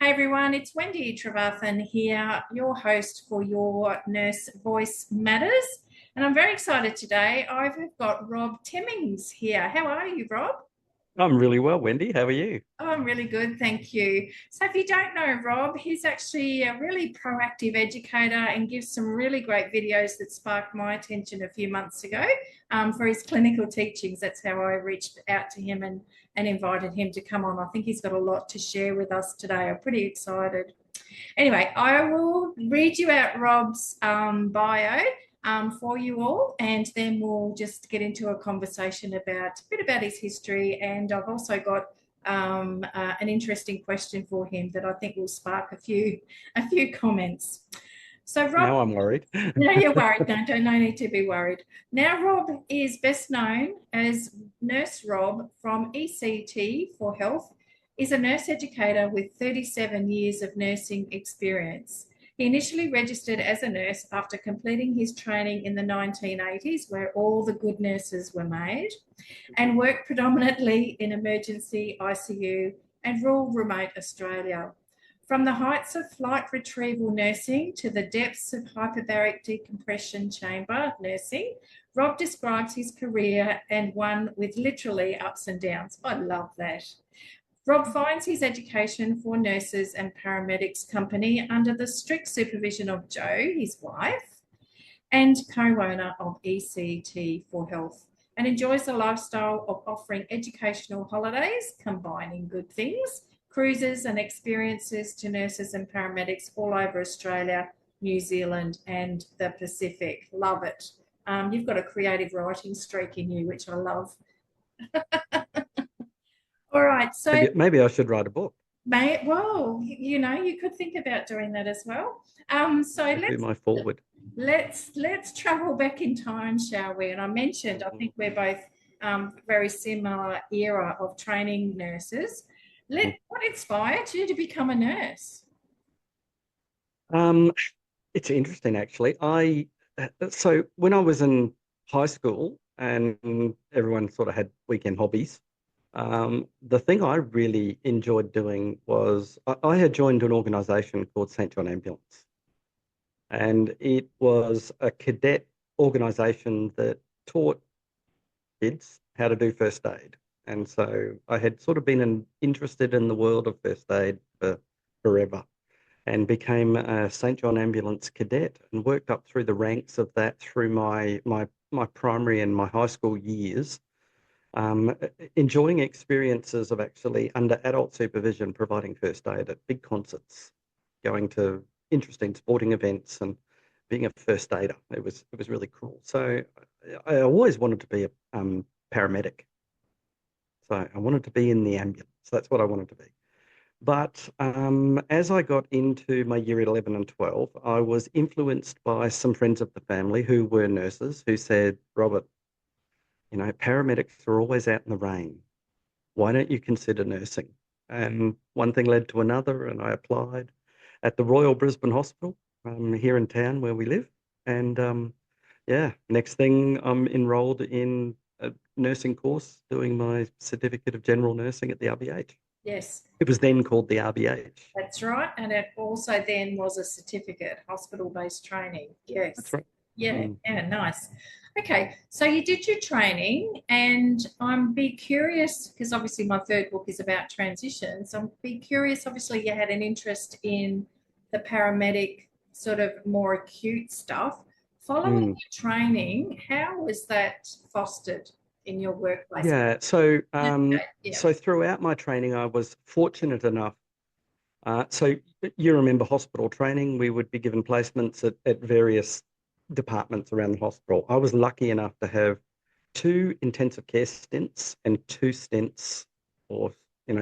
Hey everyone, it's Wendy Trevathan here, your host for your Nurse Voice Matters. And I'm very excited today. I've got Rob Timmings here. How are you, Rob? I'm really well, Wendy. How are you? Oh, I'm really good, thank you. So, if you don't know Rob, he's actually a really proactive educator and gives some really great videos that sparked my attention a few months ago for his clinical teachings. That's how I reached out to him and invited him to come on. I think he's got a lot to share with us today. I'm pretty excited. Anyway, I will read you out Rob's bio for you all, and then we'll just get into a conversation about a bit about his history. And I've also got an interesting question for him that I think will spark a few comments. So, Rob, Now I'm worried. no, you're worried. No need to be worried. Now, Rob is best known as Nurse Rob from ECT for Health, is a nurse educator with 37 years of nursing experience. He initially registered as a nurse after completing his training in the 1980s, where all the good nurses were made, and worked predominantly in emergency ICU and rural remote Australia. From the heights of flight retrieval nursing to the depths of hyperbaric decompression chamber nursing, Rob describes his career and one with literally ups and downs. I love that. Rob finds his education for nurses and paramedics company under the strict supervision of Jo, his wife, and co-owner of ECT for Health, and enjoys the lifestyle of offering educational holidays, combining good things, cruises and experiences to nurses and paramedics all over Australia, New Zealand, and the Pacific. Love it. You've got a creative writing streak in you, which I love. All right, so Maybe I should write a book. well, you could think about doing that as well. So That'd be my forward. let's travel back in time, shall we? And I mentioned, I think we're both very similar era of training nurses. What inspired you to become a nurse? Um, it's interesting actually. So when I was in high school and everyone sort of had weekend hobbies, the thing I really enjoyed doing was I had joined an organisation called St. John Ambulance, and it was a cadet organisation that taught kids how to do first aid. And so I had sort of been interested in the world of first aid for forever and became a St. John Ambulance cadet and worked up through the ranks of that through my primary and my high school years, um, enjoying experiences of actually under adult supervision providing first aid at big concerts, going to interesting sporting events and being a first aider. It was really cool. So I always wanted to be a paramedic. So I wanted to be in the ambulance. That's what I wanted to be. But as I got into my year 11 and 12, I was influenced by some friends of the family who were nurses who said, Robert, paramedics are always out in the rain. Why don't you consider nursing? And one thing led to another, and I applied at the Royal Brisbane Hospital here in town where we live. And yeah, next thing I'm enrolled in a nursing course doing my certificate of general nursing at the RBH. Yes, It was then called the RBH. that's right. And it also then was a certificate, hospital-based training. That's Yes. right. Yeah, Mm. yeah, nice. Okay, so you did your training, and I'm be curious because obviously my third book is about transition. So I'm be curious. Obviously, you had an interest in the paramedic sort of more acute stuff. Following Mm. your training, how was that fostered in your workplace? Yeah. So Yeah. so throughout my training, I was fortunate enough. So you remember hospital training, we would be given placements at various departments around the hospital. I was lucky enough to have two intensive care stints and two stints or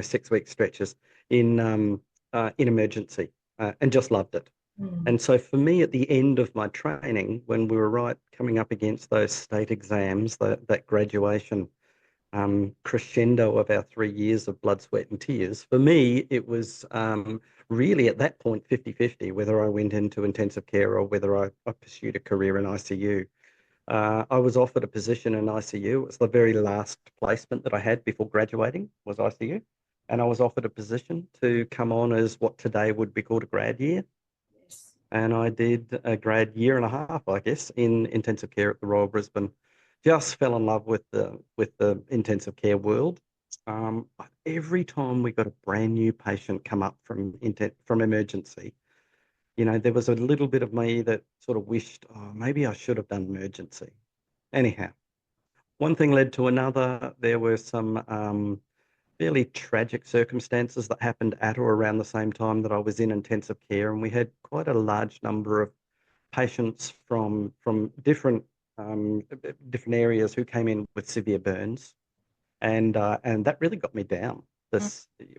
6 week stretches in emergency and just loved it. Mm. And so for me, at the end of my training, when we were right coming up against those state exams, that graduation crescendo of our 3 years of blood, sweat, and tears. For me, it was really at that point 50-50 whether I went into intensive care or whether I pursued a career in ICU. I was offered a position in ICU. It was the very last placement that I had before graduating was ICU. and I was offered a position to come on as what today would be called a grad year. Yes. And I did a grad year and a half, I guess, in intensive care at the Royal Brisbane. Just fell in love with the intensive care world. Every time we got a brand new patient come up from emergency, there was a little bit of me that sort of wished, oh, maybe I should have done emergency. Anyhow, one thing led to another. There were some fairly tragic circumstances that happened at or around the same time that I was in intensive care, and we had quite a large number of patients from different areas who came in with severe burns, and that really got me down.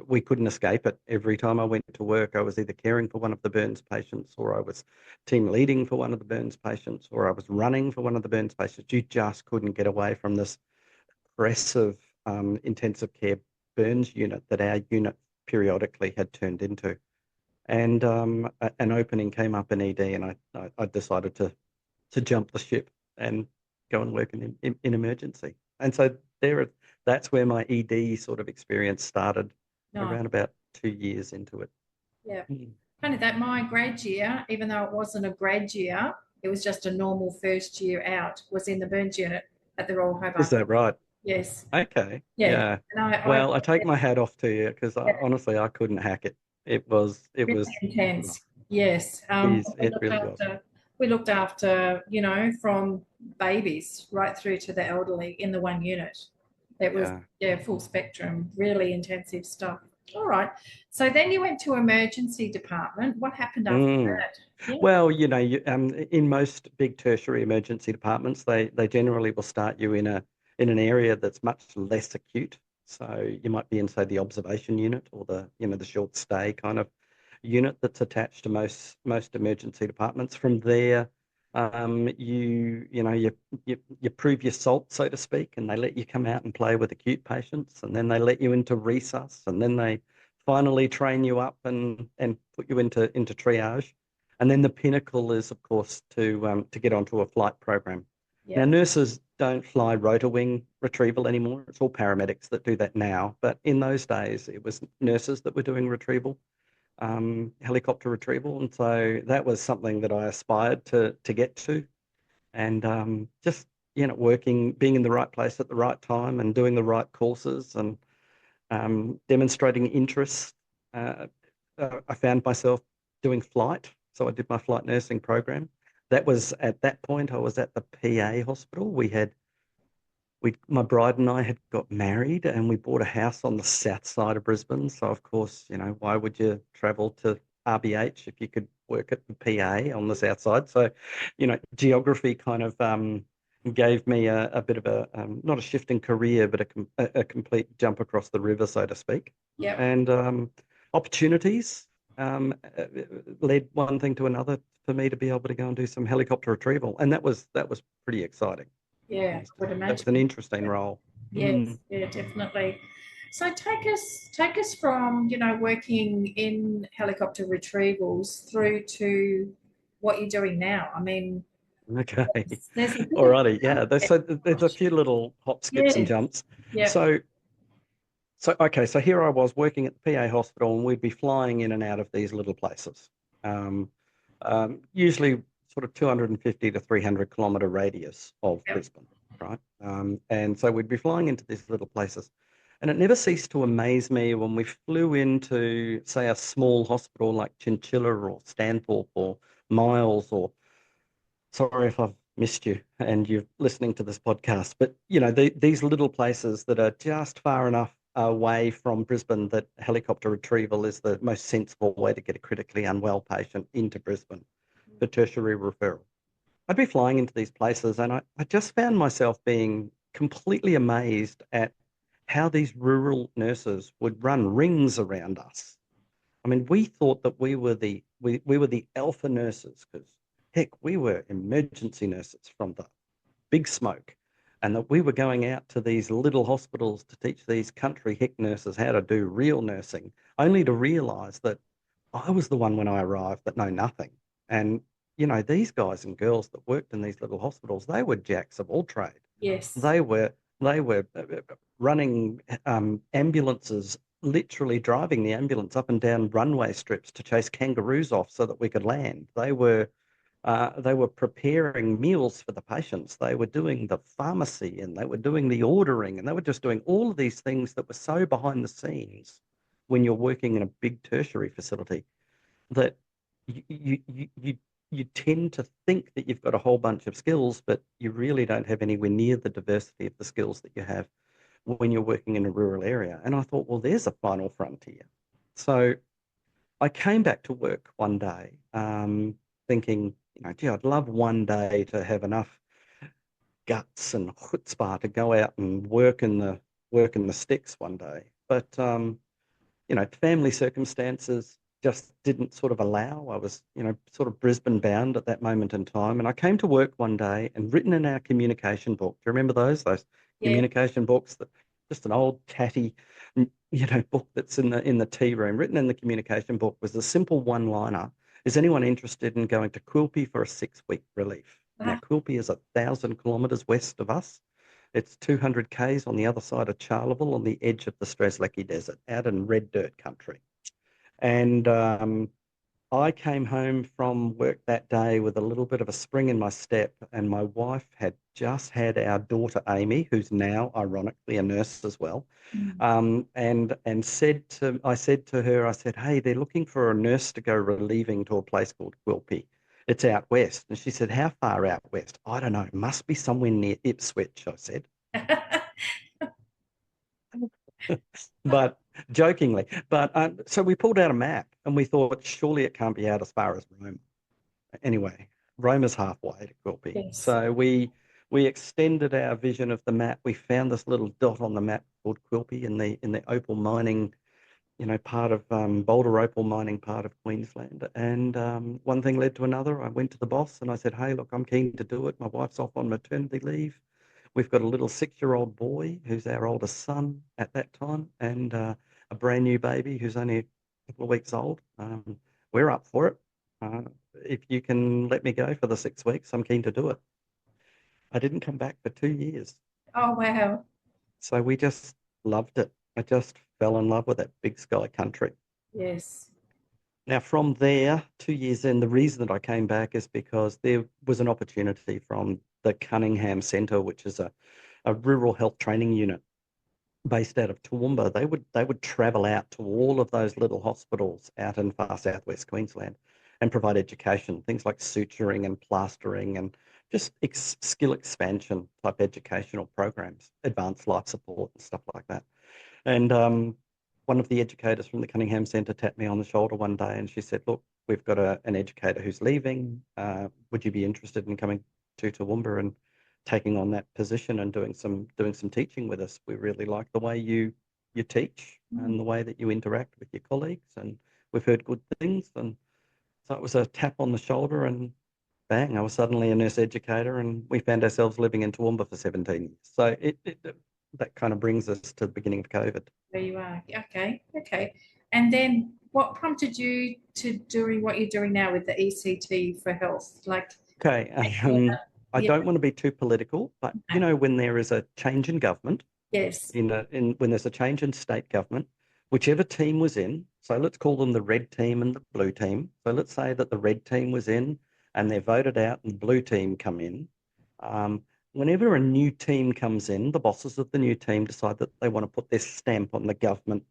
We couldn't escape it. Every time I went to work, I was either caring for one of the burns patients, or I was team leading for one of the burns patients, or I was running for one of the burns patients. You just couldn't get away from this aggressive intensive care burns unit that our unit periodically had turned into. And an opening came up in ED, and I decided to jump the ship and go and work in emergency. And so that's where my ED sort of experience started, around about 2 years into it. Yeah. Funny that my grad year, even though it wasn't a grad year, it was just a normal first year out, was in the burns unit at the Royal Hobart. Is that right? Yes. Okay. Yeah. And well, I take my hat off to you, because honestly, I couldn't hack it. It was really intense. Yes. It really was. We looked after, from babies right through to the elderly in the one unit. It was full spectrum, really intensive stuff. All right. So then you went to emergency department. What happened after that? Yeah. Well, in most big tertiary emergency departments, they generally will start you in an area that's much less acute. So you might be in, say, the observation unit, or the short stay kind of unit that's attached to most emergency departments. From there, you prove your salt, so to speak, and they let you come out and play with acute patients, and then they let you into resus, and then they finally train you up and put you into triage. And then the pinnacle is, of course, to get onto a flight program. Now, nurses don't fly rotor wing retrieval anymore. It's all paramedics that do that now. But in those days, it was nurses that were doing retrieval, helicopter retrieval. And so that was something that I aspired to get to. And just, being in the right place at the right time and doing the right courses and demonstrating interest. I found myself doing flight. So I did my flight nursing program. That was, at that point, I was at the PA hospital. My bride and I had got married, and we bought a house on the south side of Brisbane. So, of course, why would you travel to RBH if you could work at the PA on the south side? So, geography kind of gave me a bit of a, not a shift in career, but a complete jump across the river, so to speak. Yeah. And opportunities led one thing to another for me to be able to go and do some helicopter retrieval, and that was pretty exciting. Yeah, I would imagine. That was an interesting role. Yes, yeah, definitely. So take us from, working in helicopter retrievals through to what you're doing now. I mean, okay. There's Alrighty, yeah. There's a few little hop, skips, and jumps. Yeah. So here I was working at the PA hospital, and we'd be flying in and out of these little places. Usually sort of 250 to 300 kilometre radius of Brisbane, right? And so we'd be flying into these little places. And it never ceased to amaze me when we flew into, say, a small hospital like Chinchilla or Stanthorpe or Miles, or, sorry if I've missed you and you're listening to this podcast, but, these little places that are just far enough away from Brisbane that helicopter retrieval is the most sensible way to get a critically unwell patient into Brisbane for tertiary referral. I'd be flying into these places, and I just found myself being completely amazed at how these rural nurses would run rings around us. I mean, we thought that we were the alpha nurses, because heck, we were emergency nurses from the big smoke, and that we were going out to these little hospitals to teach these country hick nurses how to do real nursing, only to realise that I was the one when I arrived that know nothing. And, these guys and girls that worked in these little hospitals, they were jacks of all trade. Yes. They were running ambulances literally driving the ambulance up and down runway strips to chase kangaroos off so that we could land. They were preparing meals for the patients. They were doing the pharmacy and they were doing the ordering and they were just doing all of these things that were so behind the scenes when you're working in a big tertiary facility that you tend to think that you've got a whole bunch of skills, but you really don't have anywhere near the diversity of the skills that you have when you're working in a rural area. And I thought, well, there's a final frontier. So I came back to work one day, thinking, gee, I'd love one day to have enough guts and chutzpah to go out and work in the sticks one day. But family circumstances just didn't sort of allow. I was, sort of Brisbane bound at that moment in time. And I came to work one day and written in our communication book. Do you remember those Yeah. communication books that just an old tatty, book that's in the tea room? Written in the communication book was a simple one-liner. Is anyone interested in going to Quilpie for a 6-week relief? Now, Quilpie is 1,000 kilometres west of us. It's 200 k's on the other side of Charleville on the edge of the Strzelecki Desert, out in red dirt country. And I came home from work that day with a little bit of a spring in my step, and my wife had just had our daughter Amy, who's now ironically a nurse as well. And I said to her, hey, they're looking for a nurse to go relieving to a place called Quilpie. It's out west. And she said, how far out west? I don't know. It must be somewhere near Ipswich, I said. But jokingly. But so we pulled out a map and we thought, surely it can't be out as far as Rome. Anyway, Rome is halfway to Quilpie. Yes. So we extended our vision of the map. We found this little dot on the map called Quilpie in the opal mining, part of Boulder opal mining part of Queensland. And one thing led to another. I went to the boss and I said, hey, look, I'm keen to do it. My wife's off on maternity leave. We've got a little 6-year-old boy who's our oldest son at that time, and a brand new baby who's only a couple of weeks old. We're up for it. If you can let me go for the 6 weeks, I'm keen to do it. I didn't come back for 2 years. Oh, wow. So we just loved it. I just fell in love with that big sky country. Yes. Now, from there, 2 years in, the reason that I came back is because there was an opportunity from the Cunningham Centre, which is a rural health training unit based out of Toowoomba. They would travel out to all of those little hospitals out in far southwest Queensland and provide education, things like suturing and plastering and just skill expansion type educational programs, advanced life support and stuff like that. And one of the educators from the Cunningham Centre tapped me on the shoulder one day and she said, look, we've got an educator who's leaving. Would you be interested in coming to Toowoomba and taking on that position and doing some teaching with us? We really like the way you teach and the way that you interact with your colleagues, and we've heard good things. And so it was a tap on the shoulder and bang, I was suddenly a nurse educator, and we found ourselves living in Toowoomba for 17 years. So that kind of brings us to the beginning of COVID. There you are. Okay. And then what prompted you to doing what you're doing now with the ECT for health? Okay, I don't want to be too political, but when there is a change in government, yes, when there's a change in state government, whichever team was in, so let's call them the red team and the blue team. So let's say that the red team was in and they're voted out and the blue team come in. Whenever a new team comes in, the bosses of the new team decide that they want to put their stamp on the government,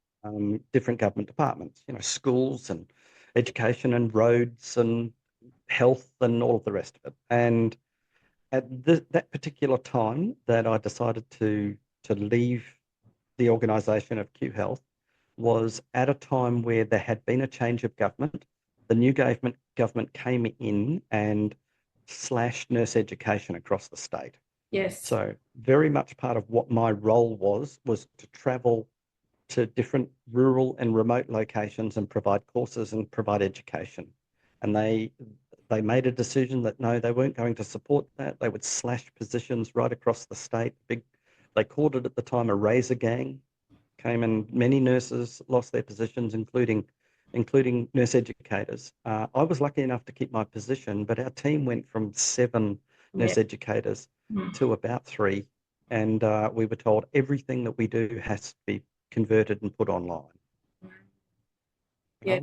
different government departments, schools and education and roads and health and all of the rest of it. And at that particular time that I decided to leave the organisation of Q Health was at a time where there had been a change of government. The new government came in and slashed nurse education across the state. yes. So very much part of what my role was to travel to different rural and remote locations and provide courses and provide education. And they made a decision that no, they weren't going to support that. They would slash positions right across the state. They called it at the time a razor gang. Came and many nurses lost their positions, including nurse educators. I was lucky enough to keep my position, but our team went from 7 nurse educators to about 3. And we were told everything that we do has to be converted and put online. Yeah.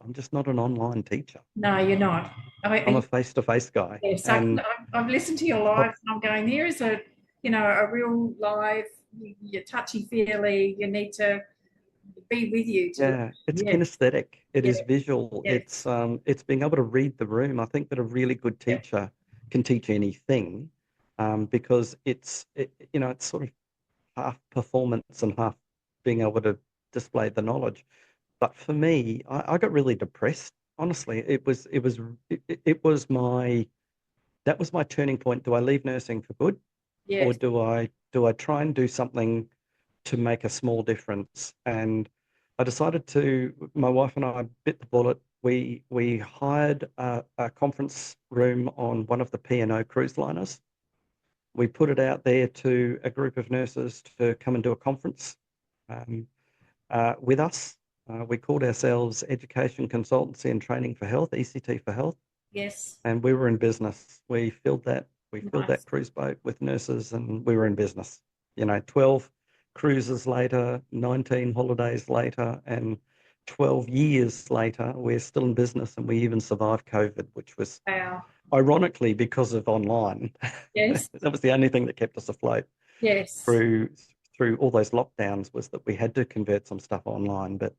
I'm just not an online teacher. No, you're not. I'm a face-to-face guy, Yes, and I've listened to your I've, lives and I'm going, here is a, a real live, you're touchy-feely, you need to be with you to, yeah, it's yes, kinesthetic. It yes, is visual. yes, It's being able to read the room. I think that a really good yes, teacher can teach anything, because it's sort of half performance and half being able to display the knowledge. But for me, I got really depressed. Honestly, it was my that was my turning point. Do I leave nursing for good, or yes. do I try and do something to make a small difference? And I decided to. My wife and I bit the bullet. We hired a conference room on one of the P&O cruise liners. We put it out there to a group of nurses to come and do a conference um, with us. We called ourselves Education Consultancy and Training for Health, ECT for Health, Yes. and we were in business. We filled that Nice. cruise boat with nurses, and we were in business. 12 cruises later, 19 holidays later, and 12 years later, we're still in business, and we even survived COVID, which was Wow. ironically because of online. Yes. That was the only thing that kept us afloat Yes. through through all those lockdowns, was that we had to convert some stuff online, but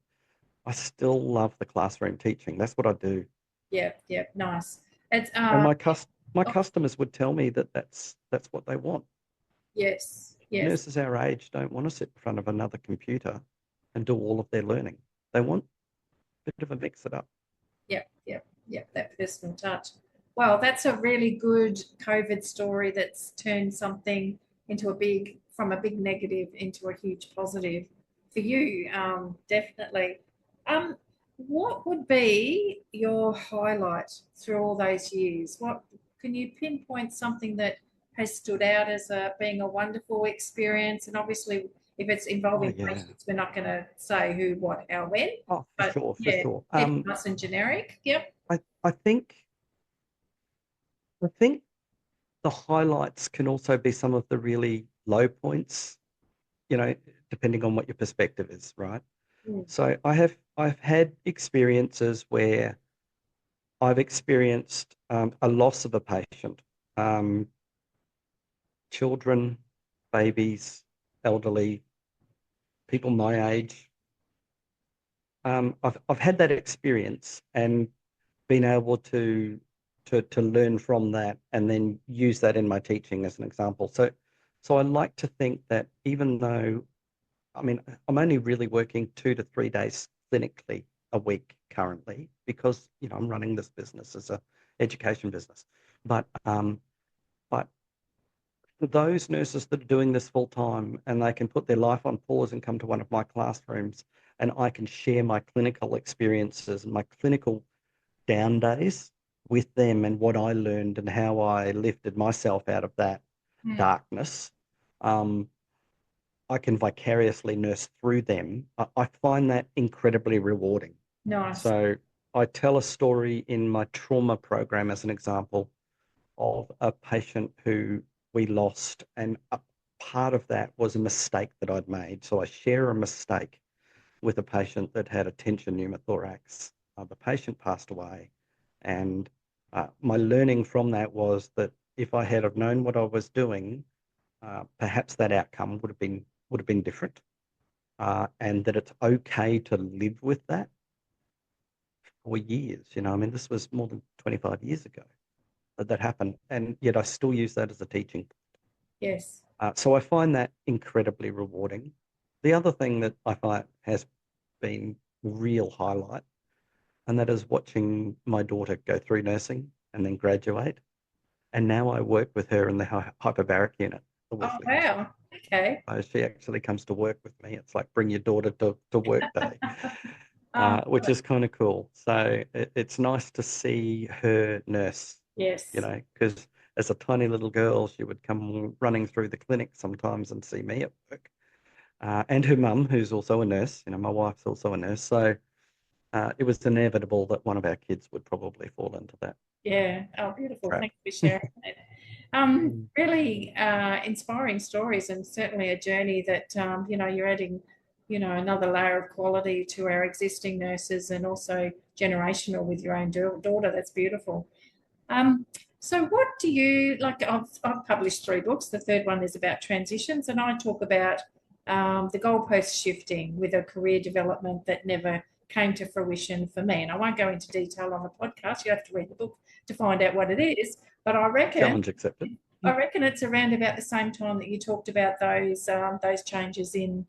I still love the classroom teaching. That's what I do. Yeah. Yeah. Nice. It's, And my oh, customers would tell me that that's what they want. yes. Yes. Nurses our age don't want to sit in front of another computer and do all of their learning. They want a bit of a mix it up. Yep, yep, yep, that personal touch. Well, that's a really good COVID story that's turned something into from a big negative into a huge positive for you, definitely. Um, what would be your highlight through all those years? What can you pinpoint something that has stood out as being a wonderful experience? And obviously, if it's Oh involving yeah. patients, we're not going to say who, what, how, when. Oh, for But sure, for yeah, sure. keep it nice and generic. Yep. I think the highlights can also be some of the really low points, you know, depending on what your perspective is, right? Mm. So I've had experiences where I've experienced a loss of a patient, um, children, babies, elderly, people my age. I've had that experience and been able to learn from that and then use that in my teaching as an example. So I like to think that even though, I mean, I'm only really working 2 to 3 days clinically a week currently because, I'm running this business as a education business. But for those nurses that are doing this full time and they can put their life on pause and come to one of my classrooms, and I can share my clinical experiences and my clinical down days with them and what I learned and how I lifted myself out of that Mm. darkness. Um, I can vicariously nurse through them. I find that incredibly rewarding. Nice. So I tell a story in my trauma program as an example of a patient who we lost, and a part of that was a mistake that I'd made. So I share a mistake with a patient that had a tension pneumothorax. The patient passed away, and my learning from that was that if I had have known what I was doing, perhaps that outcome would have been different, and that it's okay to live with that for years. I mean, this was more than 25 years ago that happened, and yet I still use that as a teaching. Yes. So I find that incredibly rewarding. The other thing that I find has been real highlight, and that is watching my daughter go through nursing and then graduate. And now I work with her in the hyperbaric unit, the Oh, Wesley Hospital. wow. Okay. She actually comes to work with me. It's like bring your daughter to work day, Um, which is kind of cool. So it's nice to see her nurse, yes. because as a tiny little girl, she would come running through the clinic sometimes and see me at work. And her mum, who's also a nurse, my wife's also a nurse. So it was inevitable that one of our kids would probably fall into that Yeah. Oh, beautiful. trap. Thanks for sharing that. Really inspiring stories and certainly a journey that, you're adding another layer of quality to our existing nurses, and also generational with your own daughter. That's beautiful. Um, so what do you like? I've published 3 books. The third one is about transitions, and I talk about the goalpost shifting with a career development that never came to fruition for me. And I won't go into detail on the podcast. You have to read the book to find out what it is. But I reckon Challenge accepted. it's around about the same time that you talked about those changes in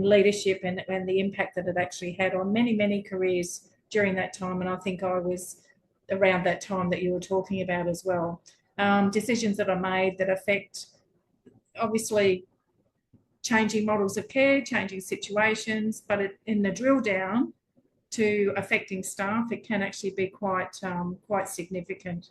leadership, and the impact that it actually had on many careers during that time. And I think I was around that time that you were talking about as well. Decisions that are made that affect, obviously, changing models of care, changing situations, but in the drill down to affecting staff, it can actually be quite significant.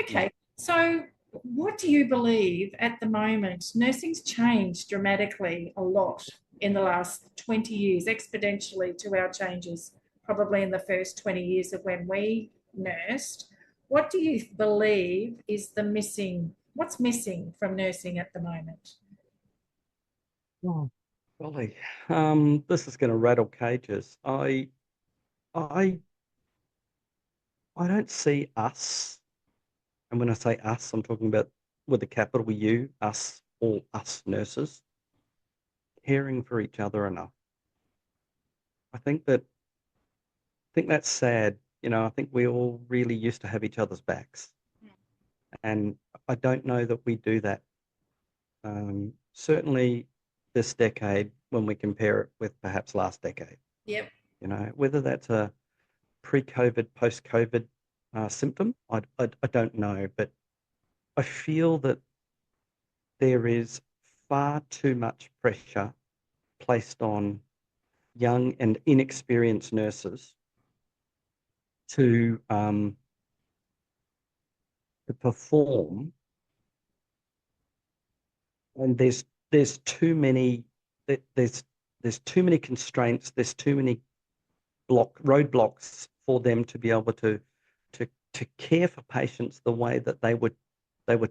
Okay, so what do you believe at the moment? Nursing's changed dramatically a lot in the last 20 years, exponentially to our changes, probably in the first 20 years of when we nursed. What do you believe is what's missing from nursing at the moment? Oh, golly. This is going to rattle cages. I I don't see us, and when I say us, I'm talking about with a capital U, us, all us nurses, caring for each other enough. I think that's sad. I think we all really used to have each other's backs, and I don't know that we do that. Certainly this decade, when we compare it with perhaps last decade, Yep. whether that's a pre-COVID, post-COVID symptom, I don't know, but I feel that there is far too much pressure placed on young and inexperienced nurses to perform, and there's too many there's too many constraints, there's too many roadblocks for them to be able to care for patients the way that they were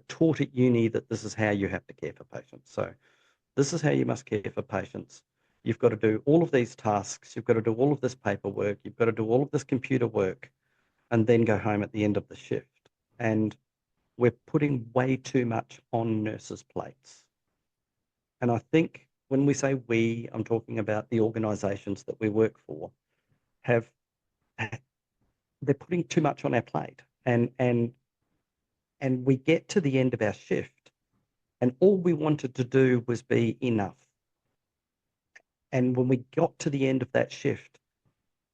taught at uni, that this is how you have to care for patients. So this is how you must care for patients. You've got to do all of these tasks. You've got to do all of this paperwork. You've got to do all of this computer work, and then go home at the end of the shift. And we're putting way too much on nurses' plates. And I think when we say we, I'm talking about the organisations that we work for, they're putting too much on our plate. And we get to the end of our shift, and all we wanted to do was be enough. And when we got to the end of that shift,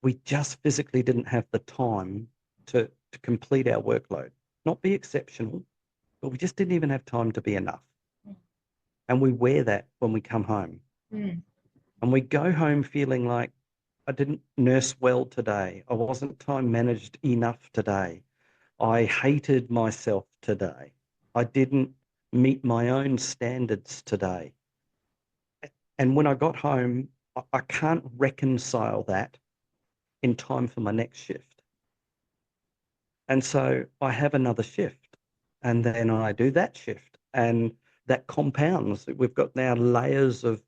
we just physically didn't have the time to complete our workload. Not be exceptional, but we just didn't even have time to be enough. And we wear that when we come home. Mm. And we go home feeling like, I didn't nurse well today. I wasn't time managed enough today. I hated myself today. I didn't meet my own standards today. And when I got home, I can't reconcile that in time for my next shift. And so I have another shift, and then I do that shift, and that compounds. We've got now layers of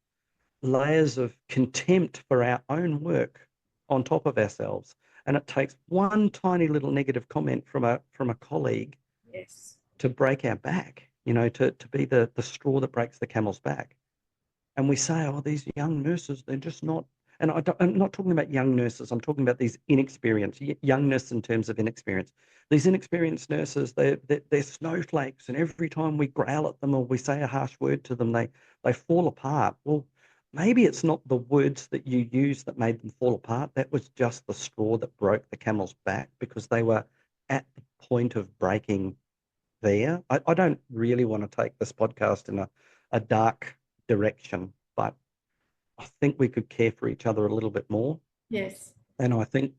contempt for our own work on top of ourselves. And it takes one tiny little negative comment from a colleague, Yes. to break our back, to be the straw that breaks the camel's back. And we say, oh, these young nurses, they're just not. And I'm not talking about young nurses. I'm talking about these inexperienced, youngness in terms of inexperience. These inexperienced nurses, they're snowflakes, and every time we growl at them or we say a harsh word to them, they fall apart. Well, maybe it's not the words that you use that made them fall apart. That was just the straw that broke the camel's back, because they were at the point of breaking there. I don't really want to take this podcast in a dark direction, but I think we could care for each other a little bit more. Yes. And I think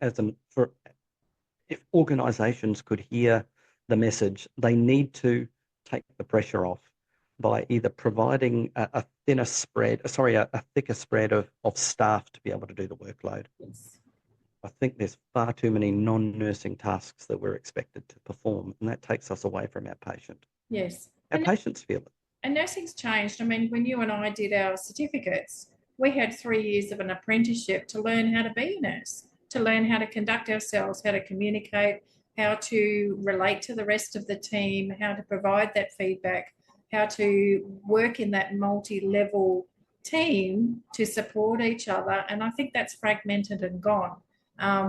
if organisations could hear the message, they need to take the pressure off by either providing a thicker spread of staff to be able to do the workload. Yes. I think there's far too many non-nursing tasks that we're expected to perform, and that takes us away from our patient. Yes. Our patients feel it. And nursing's changed. I mean, when you and I did our certificates, we had 3 years of an apprenticeship to learn how to be a nurse, to learn how to conduct ourselves, how to communicate, how to relate to the rest of the team, how to provide that feedback, how to work in that multi-level team to support each other. And I think that's fragmented and gone.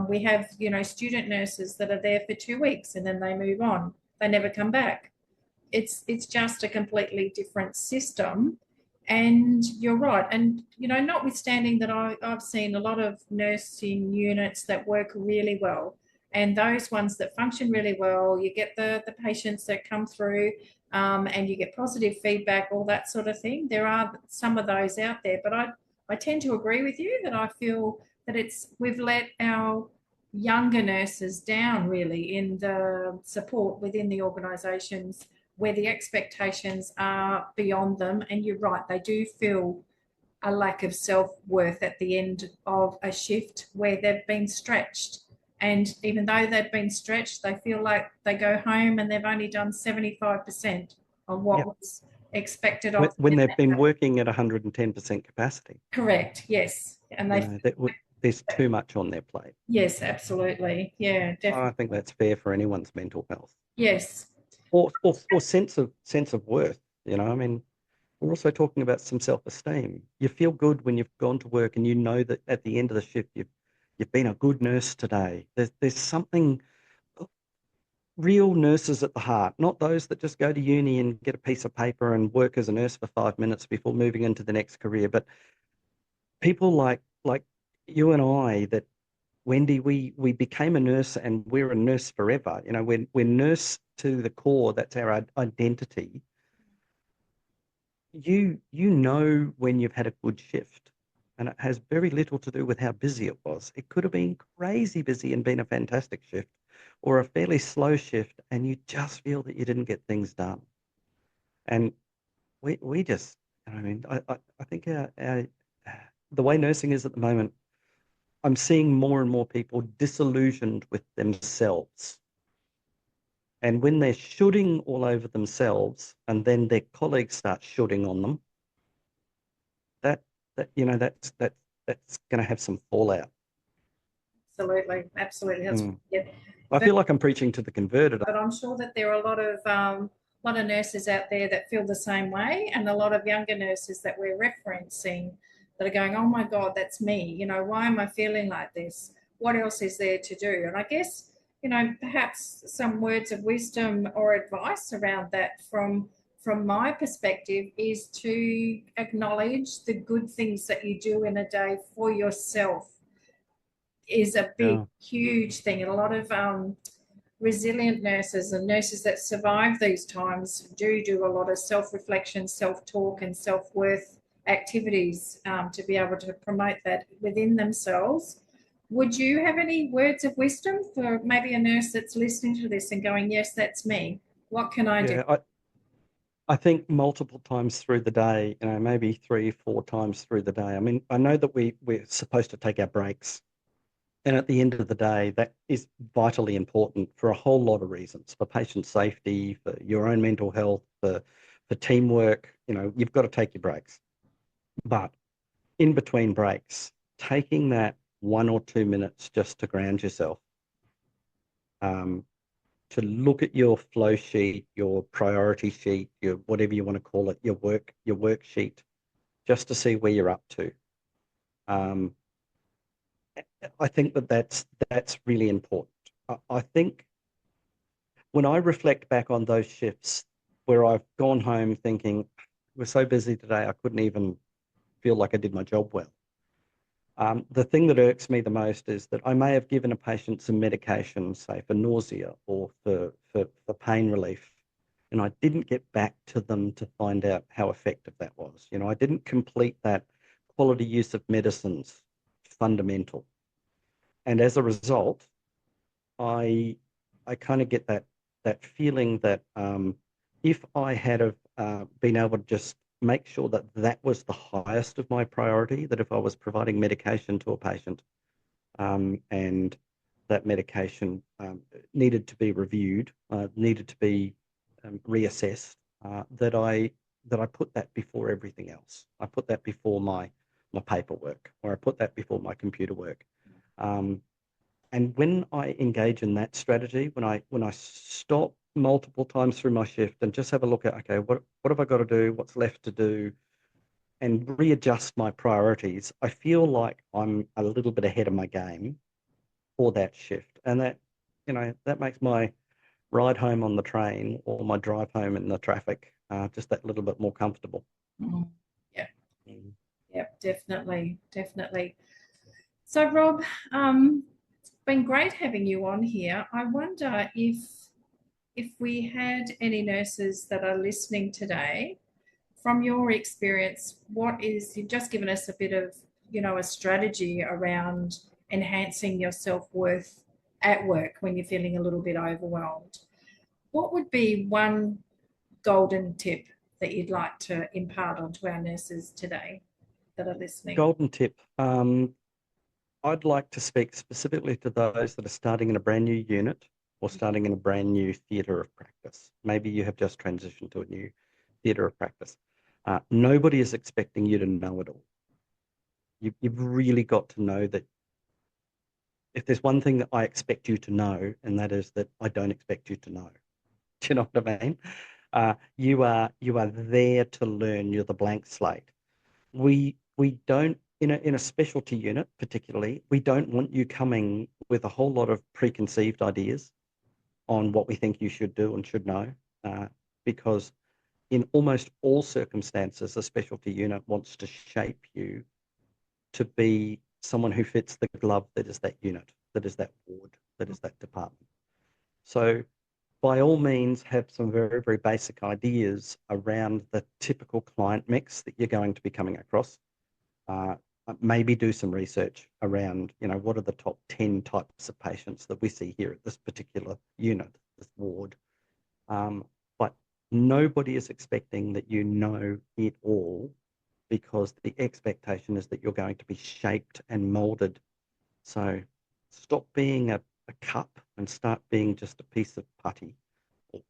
We have, student nurses that are there for 2 weeks and then they move on. They never come back. It's just a completely different system. And you're right. And, notwithstanding that I've seen a lot of nursing units that work really well, and those ones that function really well, you get the patients that come through, and you get positive feedback, all that sort of thing. There are some of those out there, but I tend to agree with you that I feel that we've let our younger nurses down really in the support within the organisations where the expectations are beyond them. And you're right, they do feel a lack of self-worth at the end of a shift where they've been stretched. And even though they've been stretched, they feel like they go home and they've only done 75% of what Yep. was expected of them. When they've been working at 110% capacity. Correct, yes. And there's too much on their plate. Yes, absolutely. Yeah, definitely. I think that's fair for anyone's mental health. Yes. Or sense of worth. I mean, we're also talking about some self-esteem. You feel good when you've gone to work and you know that at the end of the shift you've been a good nurse today. There's something, real nurses at the heart, not those that just go to uni and get a piece of paper and work as a nurse for 5 minutes before moving into the next career, but people like you and I, that Wendy, we became a nurse and we're a nurse forever. We're nurse to the core. That's our identity. You know when you've had a good shift, and it has very little to do with how busy it was. It could have been crazy busy and been a fantastic shift, or a fairly slow shift, and you just feel that you didn't get things done. And we just, I think the way nursing is at the moment, I'm seeing more and more people disillusioned with themselves. And when they're shooting all over themselves and then their colleagues start shooting on them, that's going to have some fallout. Absolutely. That's, yeah. I feel like I'm preaching to the converted. But I'm sure that there are a lot of nurses out there that feel the same way, and a lot of younger nurses that we're referencing that are going, oh my God, that's me. Why am I feeling like this? What else is there to do? And I guess, perhaps some words of wisdom or advice around that from my perspective is to acknowledge the good things that you do in a day for yourself is a big, huge thing. And a lot of resilient nurses and nurses that survive these times do a lot of self-reflection, self-talk and self-worth activities to be able to promote that within themselves. Would you have any words of wisdom for maybe a nurse that's listening to this and going, yes, that's me? What can I do? I think multiple times through the day, maybe 3-4 times through the day. I mean, I know that we're supposed to take our breaks. And at the end of the day, that is vitally important for a whole lot of reasons, for patient safety, for your own mental health, for teamwork. You've got to take your breaks. But in between breaks, taking that 1 or 2 minutes just to ground yourself, to look at your flow sheet, your priority sheet, your whatever you want to call it, your work sheet, just to see where you're up to. I think that's really important. I think when I reflect back on those shifts where I've gone home thinking, we're so busy today, I couldn't even feel like I did my job well. The thing that irks me the most is that I may have given a patient some medication, say for nausea or for pain relief, and I didn't get back to them to find out how effective that was. I didn't complete that quality use of medicines fundamental. And as a result, I kind of get that feeling that if I had been able to just make sure that was the highest of my priority, that if I was providing medication to a patient and that medication needed to be reviewed, needed to be reassessed, that I put that before everything else. I put that before my my paperwork, or I put that before my computer work. And when I engage in that strategy, when I stop multiple times through my shift and just have a look at, okay, what have I got to do? What's left to do? And readjust my priorities, I feel like I'm a little bit ahead of my game for that shift. And that, that makes my ride home on the train or my drive home in the traffic just that little bit more comfortable. Mm. Yeah. Yep, definitely, definitely. So, Rob, it's been great having you on here. I wonder if we had any nurses that are listening today, from your experience, you've just given us a bit of, a strategy around enhancing your self-worth at work when you're feeling a little bit overwhelmed. What would be one golden tip that you'd like to impart onto our nurses today that are listening? Golden tip. I'd like to speak specifically to those that are starting in a brand new unit or starting in a brand new theatre of practice. Maybe you have just transitioned to a new theatre of practice. Nobody is expecting you to know it all. You've really got to know that if there's one thing that I expect you to know, and that is that I don't expect you to know. Do you know what I mean? You are there to learn. You're the blank slate. We don't, in a specialty unit particularly, we don't want you coming with a whole lot of preconceived ideas on what we think you should do and should know, because in almost all circumstances, a specialty unit wants to shape you to be someone who fits the glove that is that unit, that is that ward, that is that department. So by all means, have some very, very basic ideas around the typical client mix that you're going to be coming across. Maybe do some research around, what are the top 10 types of patients that we see here at this particular unit, this ward. But nobody is expecting that you know it all, because the expectation is that you're going to be shaped and molded. So stop being a cup and start being just a piece of putty or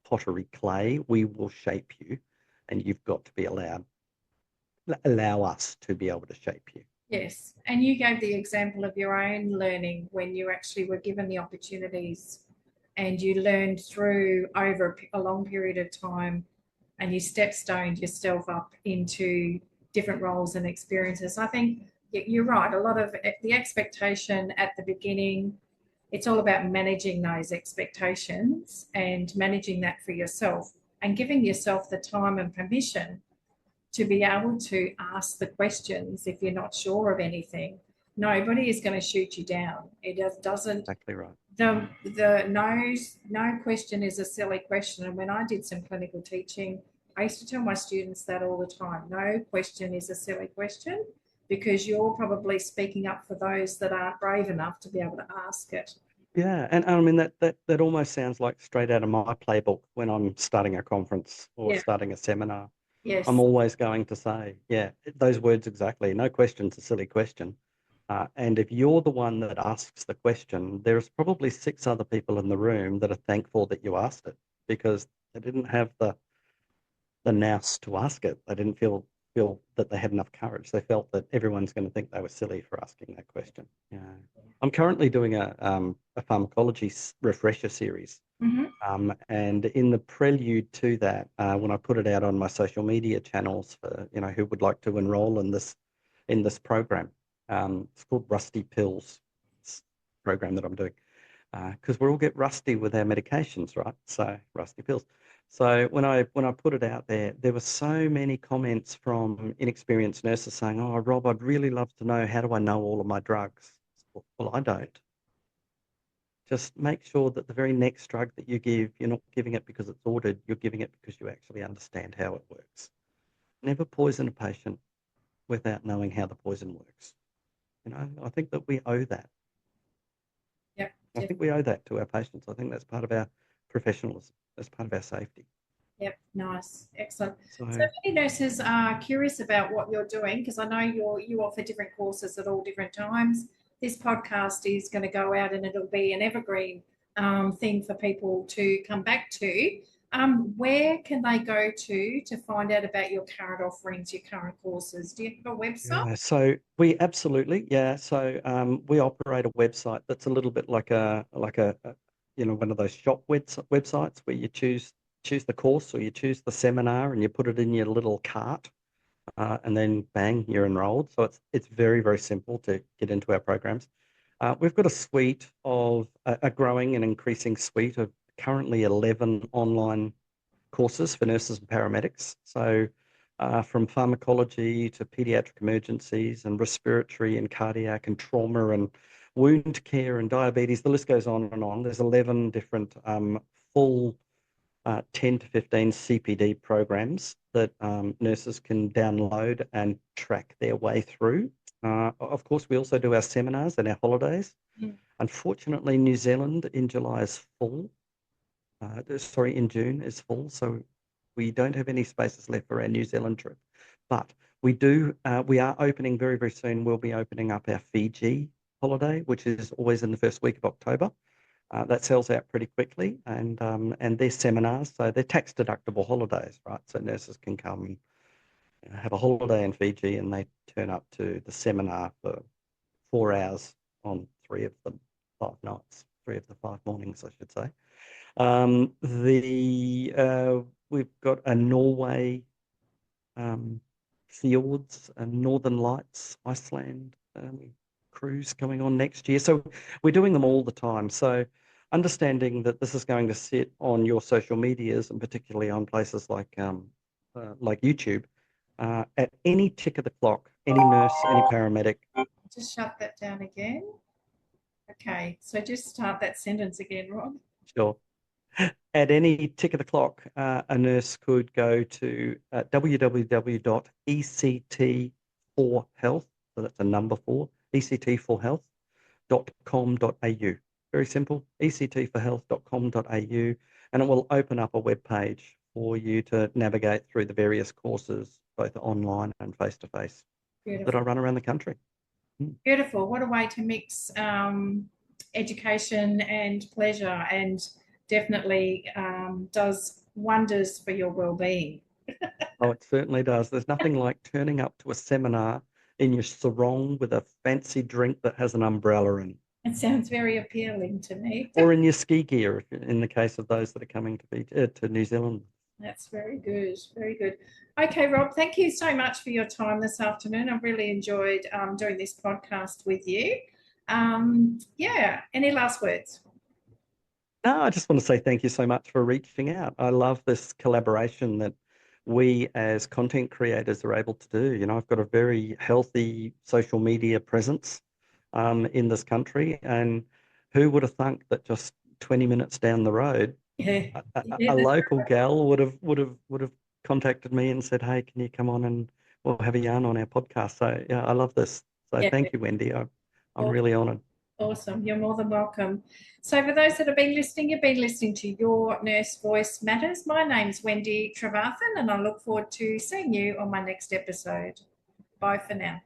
pottery clay. We will shape you, and you've got to be allow us to be able to shape you. Yes. And you gave the example of your own learning when you actually were given the opportunities and you learned through over a long period of time, and you step-stoned yourself up into different roles and experiences. I think you're right. A lot of the expectation at the beginning, it's all about managing those expectations and managing that for yourself and giving yourself the time and permission to be able to ask the questions if you're not sure of anything. Nobody is going to shoot you down. It doesn't. Exactly right. No question is a silly question. And when I did some clinical teaching, I used to tell my students that all the time. No question is a silly question, because you're probably speaking up for those that aren't brave enough to be able to ask it. Yeah, and I mean that almost sounds like straight out of my playbook when I'm starting a conference or starting a seminar. Yes. I'm always going to say, those words exactly. No question's a silly question. And if you're the one that asks the question, there's probably 6 other people in the room that are thankful that you asked it, because they didn't have the nous to ask it. They didn't feel that they had enough courage. They felt that everyone's going to think they were silly for asking that question. Yeah. I'm currently doing a pharmacology refresher series. Mm-hmm. And in the prelude to that, when I put it out on my social media channels for, who would like to enroll in this program, it's called Rusty Pills. It's a program that I'm doing, because we all get rusty with our medications, right? So rusty pills. So when I put it out there, there were so many comments from inexperienced nurses saying, "Oh, Rob, I'd really love to know, how do I know all of my drugs?" Well, I don't. Just make sure that the very next drug that you give, you're not giving it because it's ordered, you're giving it because you actually understand how it works. Never poison a patient without knowing how the poison works. I think that we owe that. Yep. I think we owe that to our patients. I think that's part of our professionalism. That's part of our safety. Yep, nice, excellent. So many nurses are curious about what you're doing, because I know you offer different courses at all different times. This podcast is going to go out and it'll be an evergreen thing for people to come back to. Where can they go to find out about your current offerings, your current courses? Do you have a website? Yeah, so we absolutely, yeah. So we operate a website that's a little bit like one of those shop websites where you choose the course or you choose the seminar and you put it in your little cart, and then bang, you're enrolled. So it's very, very simple to get into our programs. We've got a suite of a growing and increasing suite of currently 11 online courses for nurses and paramedics. So from pharmacology to pediatric emergencies and respiratory and cardiac and trauma and wound care and diabetes, the list goes on and on. There's 11 different full 10 to 15 CPD programs that nurses can download and track their way through. Of course, we also do our seminars and our holidays. Mm. Unfortunately, New Zealand in July is full. In June is full, so we don't have any spaces left for our New Zealand trip. But we are opening very, very soon. We'll be opening up our Fiji holiday, which is always in the first week of October. That sells out pretty quickly, and they're seminars, so they're tax deductible holidays, right? So nurses can come and have a holiday in Fiji, and they turn up to the seminar for 4 hours on 3 of the 5 nights, 3 of the 5 mornings, I should say. We've got a Norway fjords and Northern Lights, Iceland cruise coming on next year. So we're doing them all the time. So understanding that this is going to sit on your social medias and particularly on places like YouTube, at any tick of the clock, any nurse, any paramedic. Just shut that down again. Okay, so just start that sentence again, Rob. Sure. At any tick of the clock, a nurse could go to www.ect4health, so that's a number 4, ect4health.com.au. Very simple, ect4health.com.au, and it will open up a web page for you to navigate through the various courses, both online and face-to-face, that I run around the country. Beautiful. What a way to mix education and pleasure, and definitely does wonders for your well-being. Oh, it certainly does. There's nothing like turning up to a seminar in your sarong with a fancy drink that has an umbrella in it. It sounds very appealing to me. Or in your ski gear, in the case of those that are coming to New Zealand. That's very good. Very good. Okay, Rob, thank you so much for your time this afternoon. I've really enjoyed doing this podcast with you. Yeah, any last words? No, I just want to say thank you so much for reaching out. I love this collaboration that we as content creators are able to do. You know, I've got a very healthy social media presence in this country, and who would have thunk that just 20 minutes down the road, Yeah. a local gal would have contacted me and said, "Hey, can you come on and we'll have a yarn on our podcast?" So yeah, I love this. So Yeah. thank you, Wendy. I'm really honoured. Awesome. You're more than welcome. So for those that have been listening, you've been listening to Your Nurse Voice Matters. My name's Wendy Trevarthen, and I look forward to seeing you on my next episode. Bye for now.